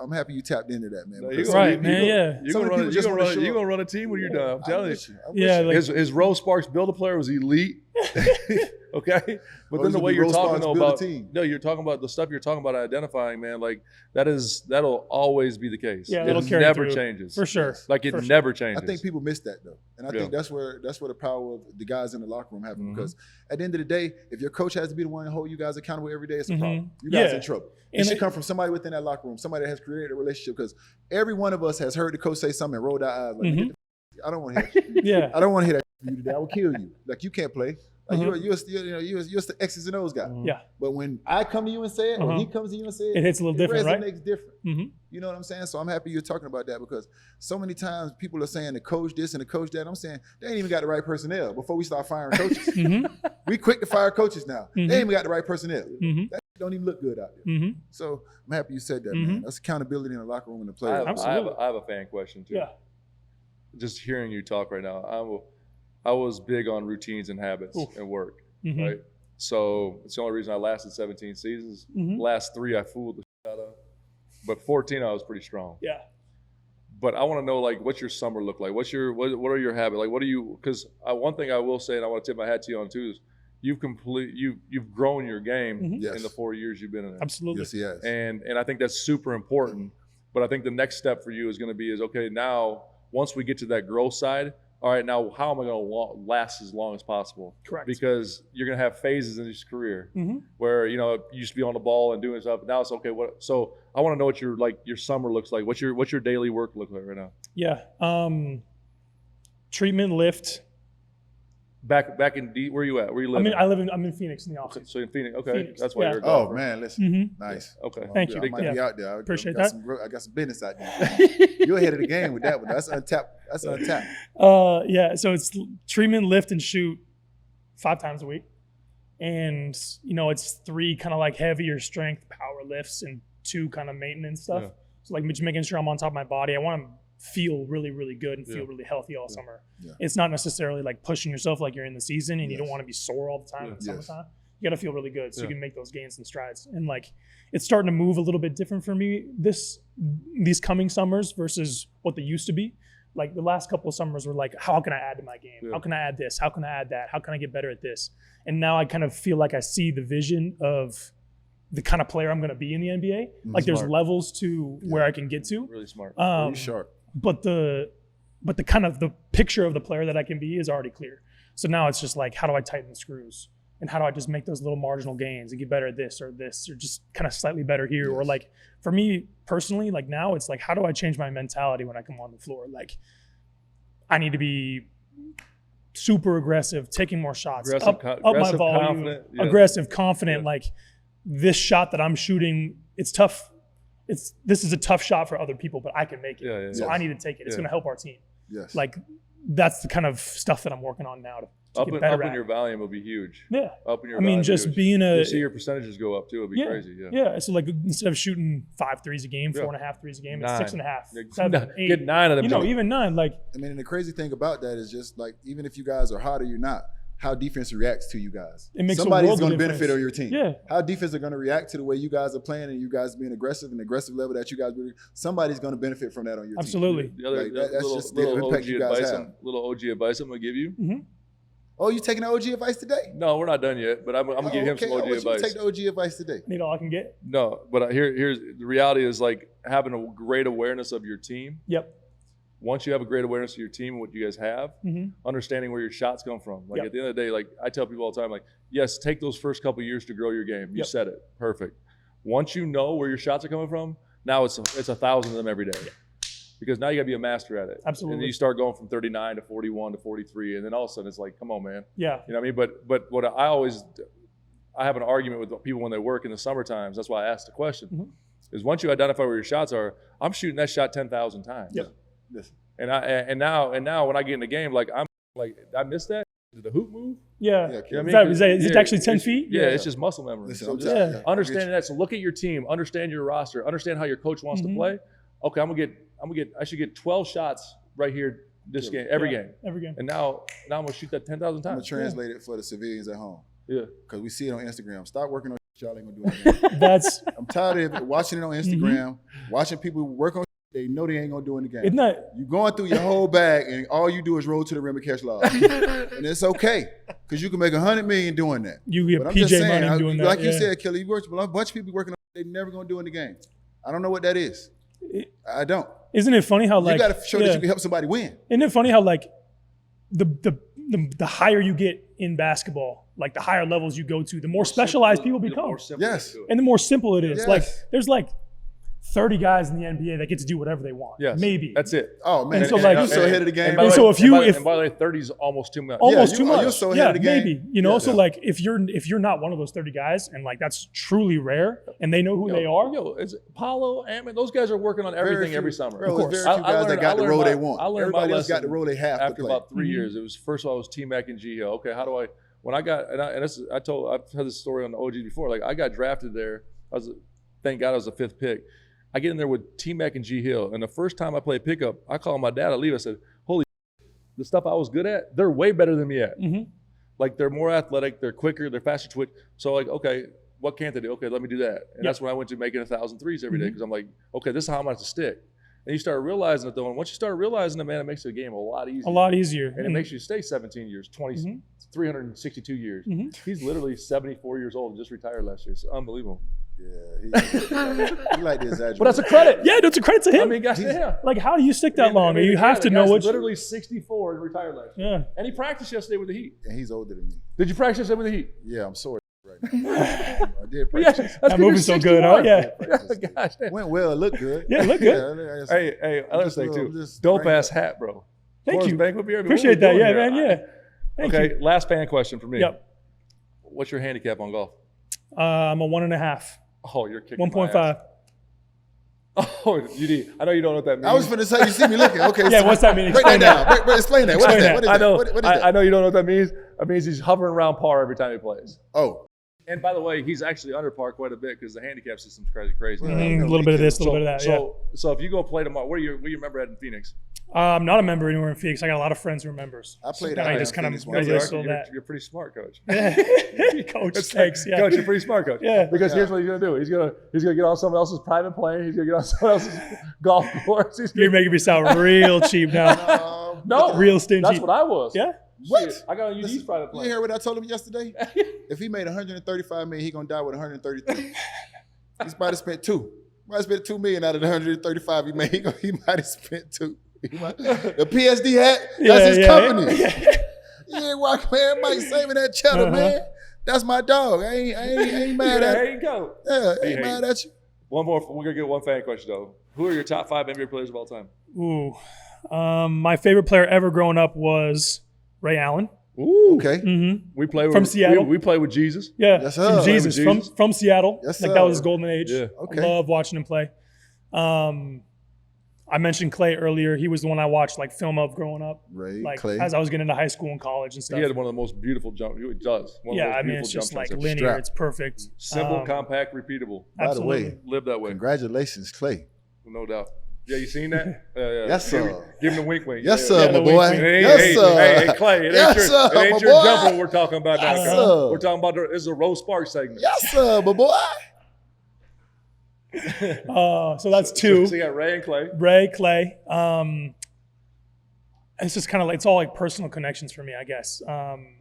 I'm happy you tapped into that, man. No, because Right, some man, people- yeah. You're some gonna of the run. people just wanna show You're up. gonna run a team when you're done. I'm telling you. with you. I'm Yeah, with you. like- His Rose Sparks build a player was elite. Okay, but then the way you're talking about you're talking about the stuff you're talking about identifying, man. Like that'll always be the case. Yeah, it never changes for sure. Like it never changes. I think people miss that though, and I think that's where the power of the guys in the locker room happen. Because at the end of the day, if your coach has to be the one to hold you guys accountable every day, it's a problem. You guys in trouble. It should come from somebody within that locker room, somebody that has created a relationship. Because every one of us has heard the coach say something and rolled our eyes like, I don't want to hear that. Yeah, I don't want to hear that from you today. I will kill you. Like you can't play. Like you're the X's and O's guy. Yeah. But when I come to you and say it, or he comes to you and say it, it hits a little different, right? It resonates different. You know what I'm saying? So I'm happy you're talking about that, because so many times people are saying the coach this and the coach that. I'm saying they ain't even got the right personnel before we start firing coaches. We quick to fire coaches now. They ain't even got the right personnel. That don't even look good out there. So I'm happy you said that, man. That's accountability in the locker room and the players. I have a fan question too. Yeah. Just hearing you talk right now, I was big on routines and habits and work, right? So it's the only reason I lasted 17 seasons. Last 3 I fooled the shit out of, but 14 I was pretty strong. Yeah. But I want to know, like, what's your summer look like? What are your habits? Like, what do you? Because one thing I will say, and I want to tip my hat to you on too, is you've grown your game in the 4 years you've been in it. Absolutely. Yes, he has. And I think that's super important. But I think the next step for you is going to be okay, now once we get to that growth side, all right, now how am I going to last as long as possible? Correct. Because you're going to have phases in this career where, you used to be on the ball and doing stuff. Now it's okay. So I want to know what your summer looks like. What's your daily work look like right now? Yeah. Treatment, lift. Back in where you at? Where you live? I'm in Phoenix in the office. So in Phoenix, okay. Phoenix, That's why yeah. you're a golfer. Oh man, listen. Nice. Okay. Thank you. I might be out there. Appreciate that. I got some business out there. You're ahead of the game with that one. That's untapped. Yeah. So it's treatment, lift, and shoot 5 times a week, and it's 3 kind of like heavier strength power lifts and 2 kind of maintenance stuff. Yeah. So like just making sure I'm on top of my body. I want to feel really, really good and feel really healthy all summer. Yeah. It's not necessarily like pushing yourself like you're in the season and you don't want to be sore all the time in the summertime. You got to feel really good so you can make those gains and strides. And like it's starting to move a little bit different for me these coming summers versus what they used to be. Like the last couple of summers were like, how can I add to my game? Yeah. How can I add this? How can I add that? How can I get better at this? And now I kind of feel like I see the vision of the kind of player I'm going to be in the NBA. Like there's levels to where I can get to. Really smart. Really sharp. But the kind of the picture of the player that I can be is already clear. So now it's just like, how do I tighten the screws? And how do I just make those little marginal gains and get better at this or just kind of slightly better here? Or like for me personally, like now it's like, how do I change my mentality when I come on the floor? Like I need to be super aggressive, taking more shots, up my volume, aggressive, confident. Like this shot that I'm shooting, it's tough. This is a tough shot for other people, but I can make it. So I need to take it. It's going to help our team. Yes. Like that's the kind of stuff that I'm working on now to get better at. Your volume will be huge. Yeah. Up in your volume. Just being you see your percentages go up too. It'll be crazy. Yeah. So like instead of shooting 5 threes a game, 4.5 threes a game, it's 6.5, 7, 8. Get 9 of them. Even 9. Like and the crazy thing about that is just like even if you guys are hot or you're not, how defense reacts to you guys. It makes somebody's going to benefit on your team. Yeah. How defense are going to react to the way you guys are playing and you guys being aggressive and aggressive level that you guys really. Somebody's going to benefit from that on your Absolutely. team. Absolutely. That's just the impact you guys have. Little OG advice I'm going to give you. Oh, you taking the OG advice today? No, we're not done yet, but I'm going to give him some OG advice. You take the OG advice today. Need all I can get? No, but here's the reality is like having a great awareness of your team. Yep. Once you have a great awareness of your team and what you guys have, understanding where your shots come from. Like at the end of the day, like I tell people all the time, like, yes, take those first couple of years to grow your game. You said it. Perfect. Once you know where your shots are coming from, now it's 1,000 of them every day. Because now you got to be a master at it. Absolutely. And then you start going from 39 to 41 to 43, and then all of a sudden it's like, come on, man. Yeah. You know what I mean? But what I have an argument with people when they work in the summer times. That's why I asked the question. Is once you identify where your shots are, I'm shooting that shot 10,000 times. Yep. And now when I get in the game, like I'm like I missed that. Did the hoop move? Yeah. You know what I mean? Is it actually 10 feet? Yeah, it's just muscle memory. Listen, so just understanding that. So look at your team, understand your roster, understand how your coach wants to play. Okay, I should get 12 shots right here this game, every game. And now I'm gonna shoot that 10,000 times. I'm gonna translate it for the civilians at home. Yeah. Because we see it on Instagram. Stop working on y'all ain't gonna do it. That's I'm tired of watching it on Instagram, watching people work on they know they ain't gonna do in the game. Isn't that? You going through your whole bag, and all you do is roll to the rim and catch lobs, and it's okay because you can make $100 million doing that. You get But I'm just PJ saying, money doing that. like you said, Kelly, you work with a bunch of people working on they never gonna do in the game. I don't know what that is. I don't. Isn't it funny how like you got to show that you can help somebody win. Isn't it funny how like the higher you get in basketball, like the higher levels you go to, the more specialized people become. Yes. And the more simple it is. Yes. Like there's like 30 guys in the NBA that get to do whatever they want. Yes. Maybe. That's it. Oh man, And so, like, you're so ahead of the game. And by the way, 30 is almost too much. Almost Yeah, too much. you're so ahead of the game. Maybe. You know, so like if you're not one of those 30 guys and like that's truly rare and they know who they are. It's Paulo, Ammon, those guys are working on everything every summer. Bro, Of course. very few guys that got the role they want. I learned Everybody my else got lesson the role they have after to play. about 3 years. It was first of all, it was T-Mac and G Hill. Okay, how do I? When I got I've had this story on the OG before. Like I got drafted there. Thank God I was the 5th pick. I get in there with T-Mac and G Hill, and the first time I played pickup, I called my dad. I leave. I said, "Holy, the stuff I was good at, they're way better than me at. Mm-hmm. Like they're more athletic, they're quicker, they're faster twitch. So like, okay, what can't they do? Okay, let me do that. And that's when I went to making 1,000 threes every day because I'm like, okay, this is how I'm going to stick. And you start realizing it though, and once you start realizing it, man, it makes the game a lot easier. A lot easier. And it makes you stay 17 years, 20, 362 years. Mm-hmm. He's literally 74 years old and just retired last year. It's unbelievable. Yeah, he like to exaggerate. But that's a credit. Yeah, that's a credit to him. I mean, gosh, yeah. Like, how do you stick that long? You have to know what. Literally 64 and retired last year. Yeah. And he practiced yesterday with the Heat. And he's older than me. Did you practice yesterday with the Heat? Yeah, I'm sore right now. I did Yeah, practice. That movie's so good, huh? Yeah. Gosh, Went well. It looked good. Yeah, it looked good. hey, other thing too. just Dope bring ass hat, bro. Thank you. Banquet beer. I mean, Appreciate what are we that. doing Yeah, here? man. Yeah. Thank Okay, you. last fan question for me. Yep. What's your handicap on golf? I'm a 1.5. Oh, you're kicking 1.5. Oh, you did. I know you don't know what that means. I was finna say, you see me looking. Okay. Yeah, so what's that mean? Break that Explain down. that. Explain that. What is that? What is I know. that? What is that? I know you don't know what that means. That means he's hovering around par every time he plays. Oh. And by the way, he's actually under par quite a bit because the handicap system's crazy. A little bit of this, a little bit of that. So if you go play tomorrow, where you remember at in Phoenix? I'm not a member anywhere in Phoenix. I got a lot of friends who are members. I played So out I in just kind of Phoenix once. You're pretty smart, coach. Coach, thanks. Yeah. Coach, you're pretty smart, coach. Yeah. Because here's what he's gonna do. He's gonna get on someone else's private plane. He's gonna get on someone else's golf course. You're making me sound real cheap now. No, Real stingy. That's what I was. Yeah. What? Shit, I got on UD's private You plane. hear what I told him yesterday? If he made 135 million, he gonna die with 133. He's might have spent 2. Might have spent 2 million out of the 135 he made. He might have spent 2. The PSD hat, that's his company. Yeah, rock man, Mike saving that cheddar, man. That's my dog. I ain't mad at you. There you go. Yeah, I ain't mad at you. One more. We're gonna get one fan question though. Who are your top 5 NBA players of all time? Ooh. My favorite player ever growing up was Ray Allen. Ooh. Okay. Mm-hmm. We play From with, Seattle. We play with Jesus. Yeah. Yes, sir. From Jesus. With Jesus. From Seattle. Yes, Like sir. that was his golden age. Yeah. Okay. Love watching him play. I mentioned Klay earlier. He was the one I watched like film of growing up. Ray, Like Klay. as I was getting into high school and college and stuff. He had one of the most beautiful jump. He does. One of the Yeah, most I mean beautiful it's just jump like shots ever. linear. Strap. It's perfect. Simple, compact, repeatable. By the absolutely. way, Live that way. congratulations, Klay. No doubt. Yeah, you seen that? Yeah. Yes, sir. Give him the wink. Yes, Yeah, sir, yeah. my the boy. wink, Hey, Yes, hey, sir. hey, Klay, it ain't Yes, your, sir, it ain't my your boy. jumper we're talking about now. Yes, Cuz. sir. We're talking about this is a Rose Sparks segment. Yes, sir, my boy. So that's 2. So you got Ray and Klay. Ray, Klay. It's just kind of like it's all like personal connections for me, I guess.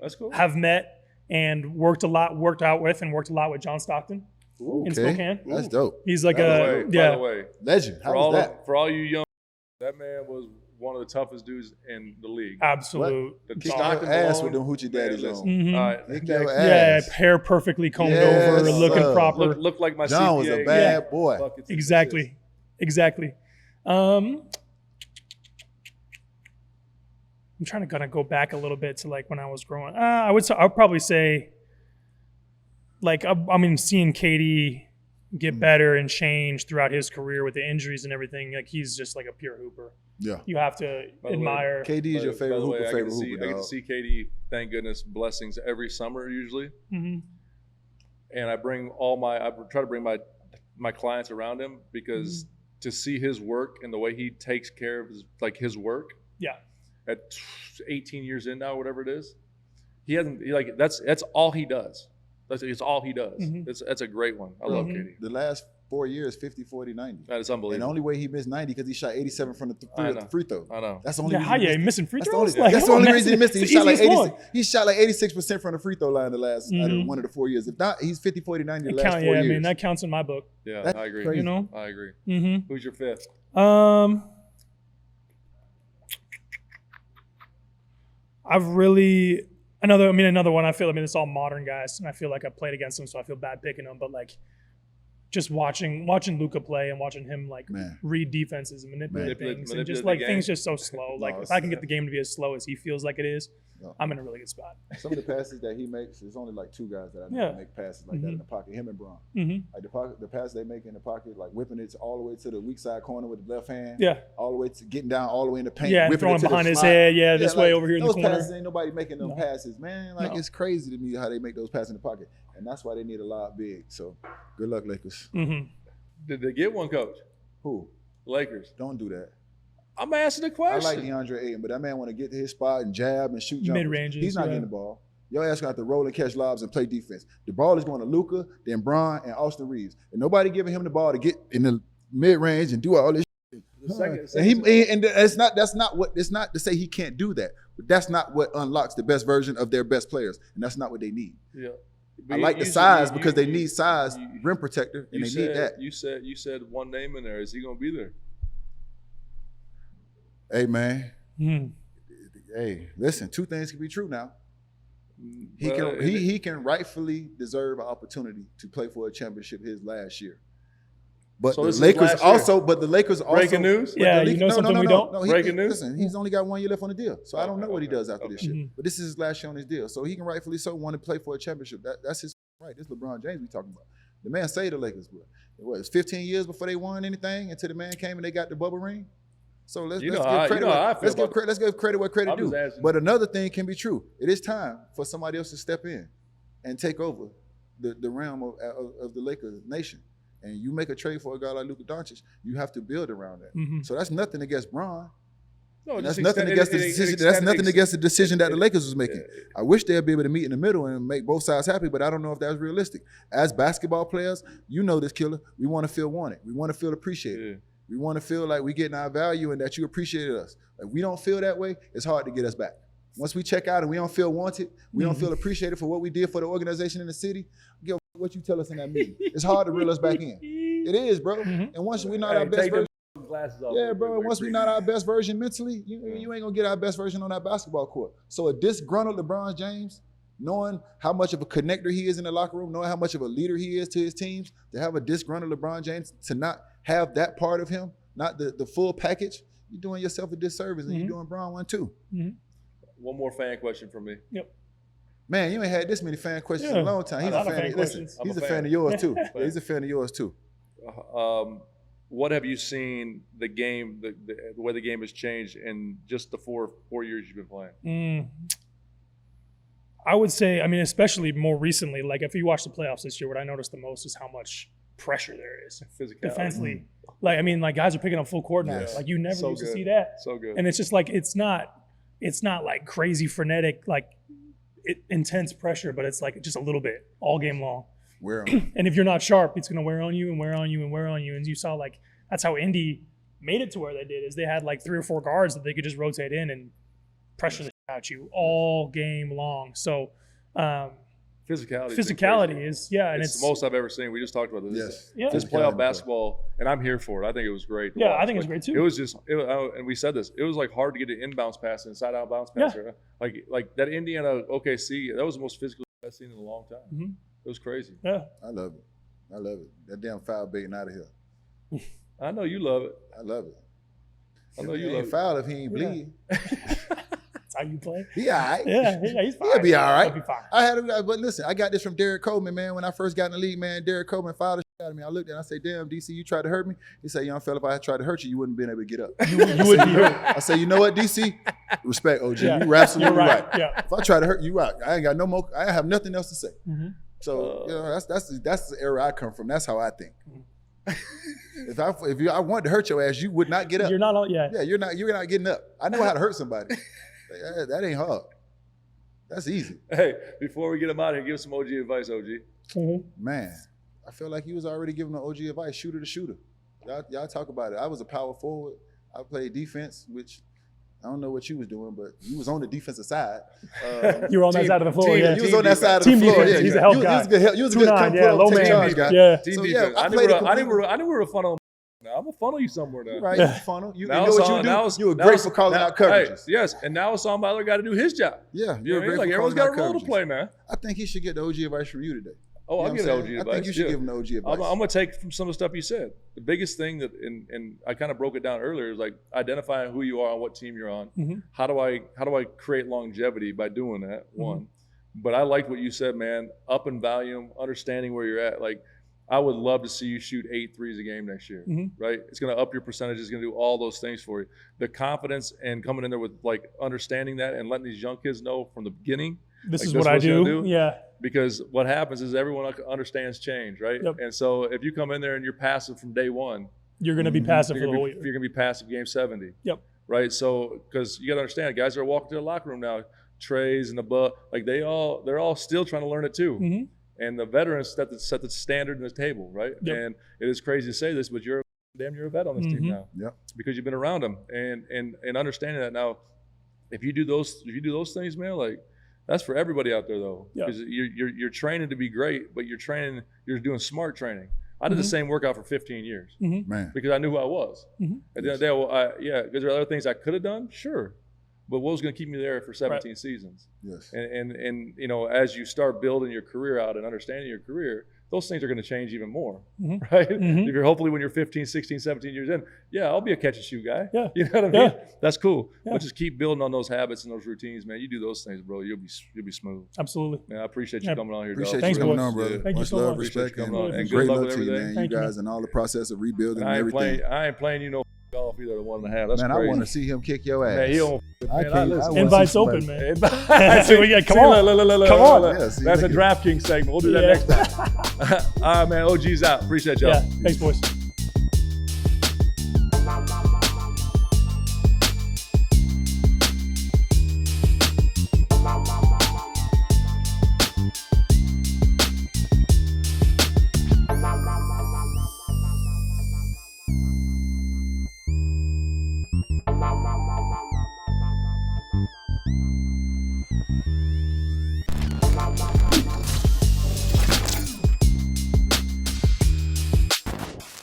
That's cool. Have met and worked out with John Stockton in Spokane. That's dope. He's like By the way, Legend. How for was that? for all you young, that man was one of the toughest dudes in the league. Absolute. The Kick Stockton your ass alone, with them hoochie daddies man, on. listen. All right, Kick your Yeah, ass. hair perfectly combed Yes, over, looking sir. proper. Look like my John CPA. was a bad boy. Buckets and Exactly. I'm trying to kind of go back a little bit to like when I was growing. I would probably say, like I mean, seeing KD get better and change throughout his career with the injuries and everything. Like he's just like a pure hooper. Yeah. You have to By the way, admire. KD is your By favorite the way, hooper, I favorite get hooper, to dog. see KD, thank goodness, blessings every summer usually. Mhm. And I try to bring my clients around him because to see his work and the way he takes care of his work. Yeah. At 18 years in now, whatever it is, that's all he does. It's all he does. That's a great one. I love KD. The last 4 years, 50, 40, 90. That is unbelievable. And the only way he missed 90 because he shot 87 from the free throw. I know. That's the only reason. He missing free throws? That's the only reason he missed it. He shot like 86% from the free throw line the last one of the 4 years. If not, he's 50, 40, 90 the last 4 years. I mean, that counts in my book. Yeah, That's I agree. crazy. You know? I agree. Who's your fifth? Another one. It's all modern guys, and I feel like I played against them, so I feel bad picking them. But like, just watching Luka play and watching him read defenses and manipulate things, and just like things just so slow. Like if I can get the game to be as slow as he feels like it is, I'm in a really good spot. Some of the passes that he makes, there's only like 2 guys that I know make passes like that in the pocket. Him and Bron. Like the pass they make in the pocket, like whipping it all the way to the weak side corner with the left hand. Yeah. All the way to getting down all the way in the paint. Yeah, whipping throwing it to behind the his slot. head. This way over here in the corner. Those passes ain't nobody making them passes, man. Like it's crazy to me how they make those passes in the pocket, and that's why they need a lot big. So good luck, Lakers. Did they get one, coach? Who? Lakers. Don't do that. I'm asking the question. I like DeAndre Ayton, but that man want to get to his spot and jab and shoot jumpers. Mid-ranges. He's not getting the ball. Your ass got to roll and catch lobs and play defense. The ball is going to Luka, then Bron, and Austin Reeves. And nobody giving him the ball to get in the mid-range and do all this shit. That's not to say he can't do that, but that's not what unlocks the best version of their best players, and that's not what they need. Yeah. I like the size because they need size, rim protector, and they need that. You said one name in there. Is he gonna be there? Hey man. Hey, listen, 2 things can be true now. He can rightfully deserve an opportunity to play for a championship his last year. But so the Lakers also. Breaking news? Yeah, we don't? No, breaking news? Listen, he's only got 1 year left on the deal. So I don't know what he does after this year. But this is his last year on his deal. So he can rightfully so want to play for a championship. That's his right. This is LeBron James we talking about. The man saved the Lakers. But it was 15 years before they won anything until the man came and they got the bubble ring. So let's give credit where credit due. But another thing can be true. It is time for somebody else to step in and take over the realm of the Lakers nation. And you make a trade for a guy like Luka Doncic, you have to build around that. So that's nothing against Bron. No, that's nothing against the decision. That's nothing against the decision that the Lakers was making. I wish they'd be able to meet in the middle and make both sides happy, but I don't know if that's realistic. As basketball players, you know this, Killer. We want to feel wanted. We want to feel appreciated. We want to feel like we're getting our value and that you appreciated us. If we don't feel that way, it's hard to get us back. Once we check out and we don't feel wanted, we don't feel appreciated for what we did for the organization in the city, what you tell us in that meeting. It's hard to reel us back in. It is, bro. And once we're not our best version, once we're not our best version mentally, you ain't gonna get our best version on that basketball court. So a disgruntled LeBron James, knowing how much of a connector he is in the locker room, knowing how much of a leader he is to his teams, to have a disgruntled LeBron James, to not have that part of him, not the full package, you're doing yourself a disservice, and you're doing Bron one too. One more fan question from me. Yep. Man, you ain't had this many fan questions in a long time. He's a fan. He's a fan of yours too. He's a fan of yours too. What have you seen the game, the way the game has changed in just the four years you've been playing? I would say, especially more recently, like if you watch the playoffs this year, what I noticed the most is how much pressure there is defensively. Like guys are picking up full court now. Like you never used to see that. So good. And it's just like it's not like crazy frenetic, like intense pressure, but it's like just a little bit all game long. And if you're not sharp, it's gonna wear on you and wear on you and wear on you. And you saw like that's how Indy made it to where they did, is they had like 3 or 4 guards that they could just rotate in and pressure the shit out you all game long. So physicality is and it's the most I've ever seen. We just talked about this. This playoff basketball, and I'm here for it. I think it was great. I think it was great too. It was just, and we said this. It was like hard to get an inbounds pass, inside out bounce pass. Right? Like that Indiana OKC. That was the most physical I've seen in a long time. It was crazy. Yeah, I love it. That damn foul baiting out of here. I know you love it. I love it. I know you love it. Foul if he ain't bleeding. That's how you play. He all right. Yeah, he's fine. He'll be all right. He'll be fine. But listen, I got this from Derek Coleman, man. When I first got in the league, man, Derek Coleman fouled the shit out of me. I looked at him, I said, damn, DC, you tried to hurt me? He said, young fella, if I had tried to hurt you, you wouldn't have been able to get up. You wouldn't be hurt. I said, you know what, DC? Respect, OG. You're absolutely right. Yeah. If I try to hurt you, right. I ain't got no more. I have nothing else to say. So that's the era I come from. That's how I think. If I wanted to hurt your ass, you would not get up. You're not. Yeah, you're not getting up. I know how to hurt somebody. That ain't hard. That's easy. Hey, before we get him out of here, give us some OG advice, OG. Man, I feel like he was already giving the OG advice, shooter to shooter. Y'all talk about it. I was a power forward. I played defense, which I don't know what you was doing, but you was on the defensive side. You were on that side of the floor, yeah. You was on that side of the floor. Defense. He's a help guy. You was a good low man charge guy. Yeah. So yeah, I knew we were a funnel. Now I'm gonna funnel you somewhere now. Right, you funnel. You know what you do. You were great for calling out coverages. Hey, yes, and now it's on my other guy to do his job. Yeah, you know what I mean? Like everyone's got a role to play, man. I think he should get the OG advice from you today. Oh, I'll get the OG advice. I think you should give him the OG advice. I'm gonna take from some of the stuff you said. The biggest thing that, and I kind of broke it down earlier, is like identifying who you are on what team you're on. Mm-hmm. How do I create longevity by doing that? One, but I liked what you said, man. Up in volume, understanding where you're at. Like, I would love to see you shoot 8 threes a game next year, right? It's going to up your percentage. It's going to do all those things for you. The confidence and coming in there with like understanding that and letting these young kids know from the beginning. This like, is what I do. Yeah. Because what happens is everyone understands change, right? Yep. And so if you come in there and you're passive from day one, you're going to be passive for the whole year. You're going to be passive game 70. Yep. Right. So because you got to understand, guys that are walking to the locker room now, Trays and the like they're all still trying to learn it too. Mm-hmm. And the veterans set the standard in the table, right? Yep. And it is crazy to say this, but you're a vet on this team now. Yep. Because you've been around them and understanding that now. If you do those things, man, like that's for everybody out there though. Because you're training to be great, but you're doing smart training. I did the same workout for 15 years, man, because I knew who I was. At the end of the day, because there are other things I could have done, sure. But what was going to keep me there for 17 seasons? Yes. And you know, as you start building your career out and understanding your career, those things are going to change even more, right? If you're hopefully when you're 15, 16, 17 years in, I'll be a catch and shoot guy. Yeah. You know what I mean? Yeah. That's cool. Yeah. But just keep building on those habits and those routines, man. You do those things, bro. You'll be smooth. Absolutely. Man, I appreciate you coming on here, appreciate dog. you coming on, brother. Thank you so love, much. respect, and great good luck luck with to you, everything. man. You guys and all the process of rebuilding and everything. I ain't playing you no golf either. The 1.5. That's man, crazy. I want to see him kick your ass. Man, he don't. Invites open, man. Come on. Come on. Yeah, That's a DraftKings segment. We'll do that next time. All right, man. OG's out. Appreciate y'all. Yeah. Thanks, boys.